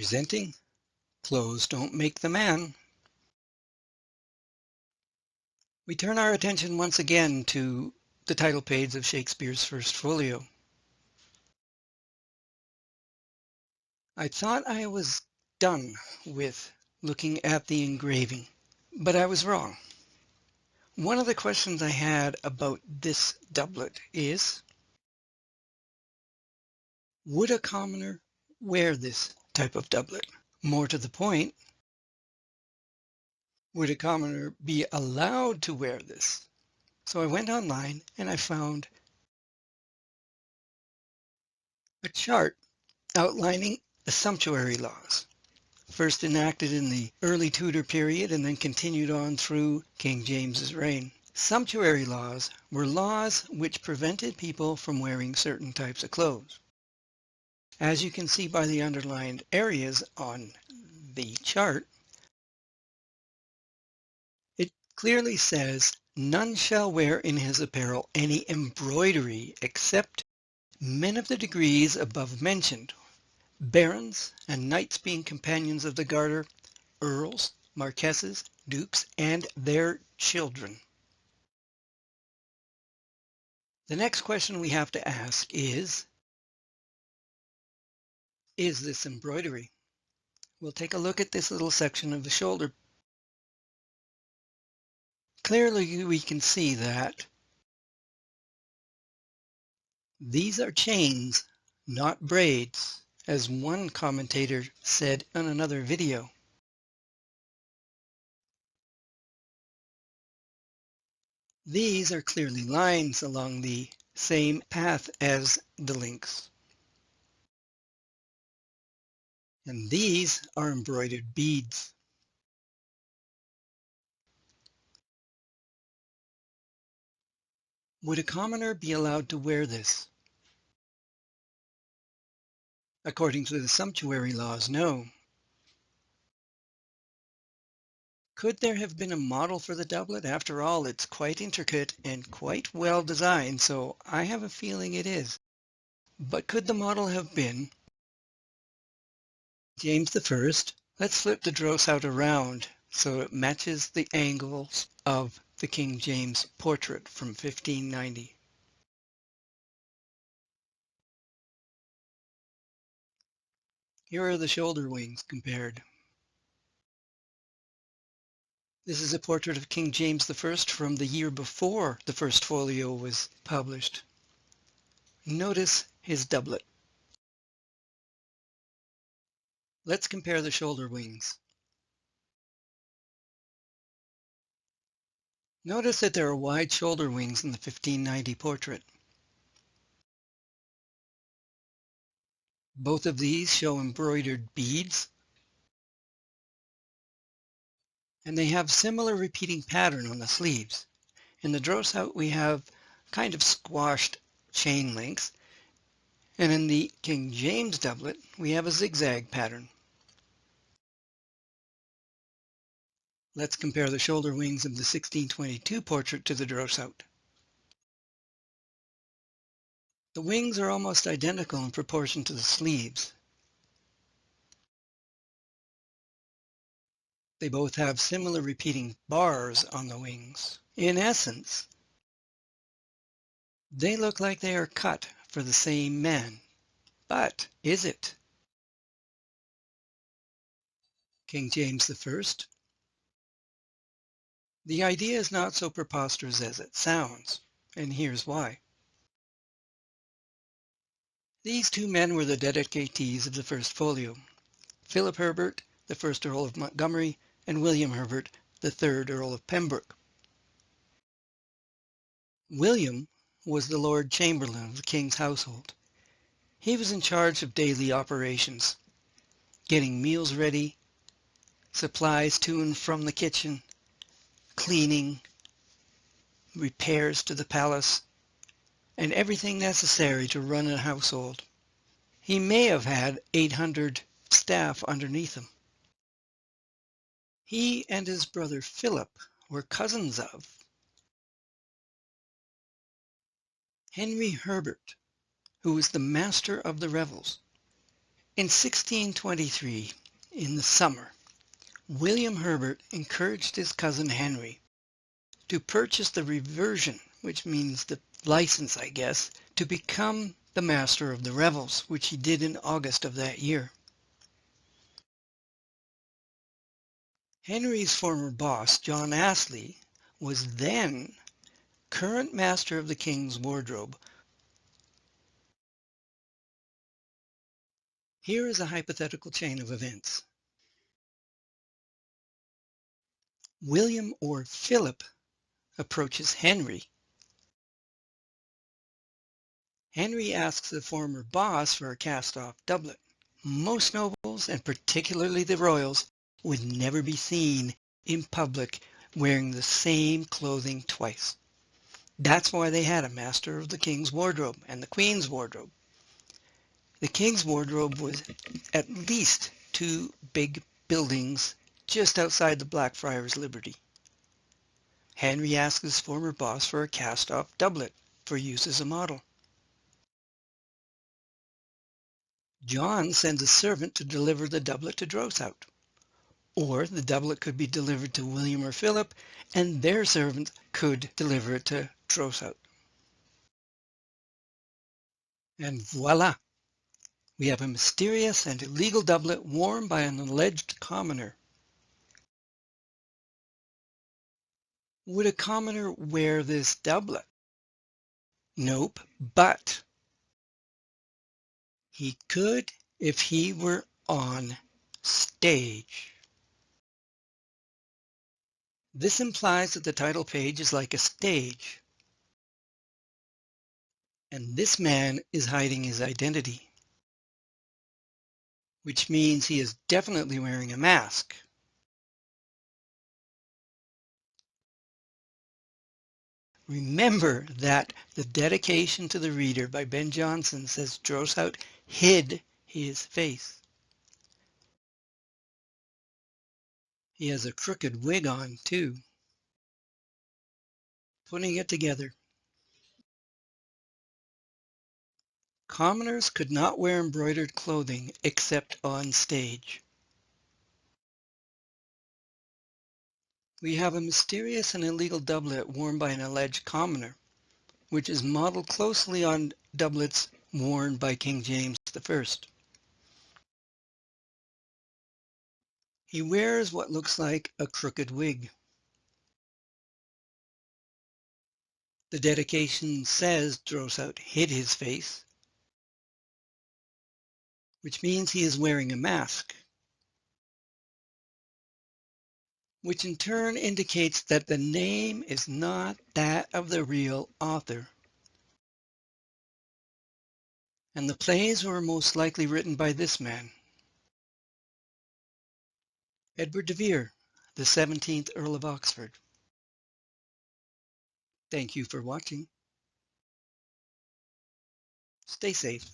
Presenting Clothes Don't Make the Man. We turn our attention once again to the title page of Shakespeare's First Folio. I thought I was done with looking at the engraving, but I was wrong. One of the questions I had about this doublet is, would a commoner wear this type of doublet? More to the point, would a commoner be allowed to wear this? So I went online and I found a chart outlining the sumptuary laws, first enacted in the early Tudor period and then continued on through King James's reign. Sumptuary laws were laws which prevented people from wearing certain types of clothes. As you can see by the underlined areas on the chart, it clearly says, "None shall wear in his apparel any embroidery except men of the degrees above mentioned, barons and knights being companions of the garter, earls, marquesses, dukes, and their children." The next question we have to ask is this embroidery? We'll take a look at this little section of the shoulder. Clearly we can see that these are chains, not braids, as one commentator said on another video. These are clearly lines along the same path as the links. And these are embroidered beads. Would a commoner be allowed to wear this? According to the sumptuary laws, no. Could there have been a model for the doublet? After all, it's quite intricate and quite well designed, so I have a feeling it is. But could the model have been James I? Let's flip the drose out around so it matches the angles of the King James portrait from 1590. Here are the shoulder wings compared. This is a portrait of King James I from the year before the First Folio was published. Notice his doublet. Let's compare the shoulder wings. Notice that there are wide shoulder wings in the 1590 portrait. Both of these show embroidered beads, and they have similar repeating pattern on the sleeves. In the drose out we have kind of squashed chain links, and in the King James doublet we have a zigzag pattern. Let's compare the shoulder wings of the 1622 portrait to the drose out. The wings are almost identical in proportion to the sleeves. They both have similar repeating bars on the wings. In essence, they look like they are cut for the same man. But is it? King James I? The idea is not so preposterous as it sounds, and here's why. These two men were the dedicatees of the First Folio, Philip Herbert, the 1st Earl of Montgomery, and William Herbert, the 3rd Earl of Pembroke. William was the Lord Chamberlain of the King's household. He was in charge of daily operations, getting meals ready, supplies to and from the kitchen, cleaning, repairs to the palace, and everything necessary to run a household. He may have had 800 staff underneath him. He and his brother Philip were cousins of Henry Herbert, who was the master of the revels. In 1623, in the summer, William Herbert encouraged his cousin Henry to purchase the reversion, which means the license, I guess, to become the master of the revels, which he did in August of that year. Henry's former boss, John Astley, was then current master of the King's wardrobe. Here is a hypothetical chain of events. William or Philip approaches Henry. Henry asks the former boss for a cast-off doublet. Most nobles, and particularly the royals, would never be seen in public wearing the same clothing twice. That's why they had a master of the King's wardrobe and the Queen's wardrobe. The King's wardrobe was at least 2 big buildings just outside the Blackfriars Liberty. Henry asked his former boss for a cast-off doublet for use as a model. John sends a servant to deliver the doublet to Droeshout. Or the doublet could be delivered to William or Philip, and their servant could deliver it to Droeshout. And voila! We have a mysterious and illegal doublet worn by an alleged commoner. Would a commoner wear this doublet? Nope, but he could if he were on stage. This implies that the title page is like a stage. And this man is hiding his identity, which means he is definitely wearing a mask. Remember that the dedication to the reader by Ben Jonson says Droeshout hid his face. He has a crooked wig on, too. Putting it together. Commoners could not wear embroidered clothing except on stage. We have a mysterious and illegal doublet worn by an alleged commoner, which is modeled closely on doublets worn by King James I. He wears what looks like a crooked wig. The dedication says Droeshout hid his face, which means he is wearing a mask, which in turn indicates that the name is not that of the real author. And the plays were most likely written by this man, Edward de Vere, the 17th Earl of Oxford. Thank you for watching. Stay safe.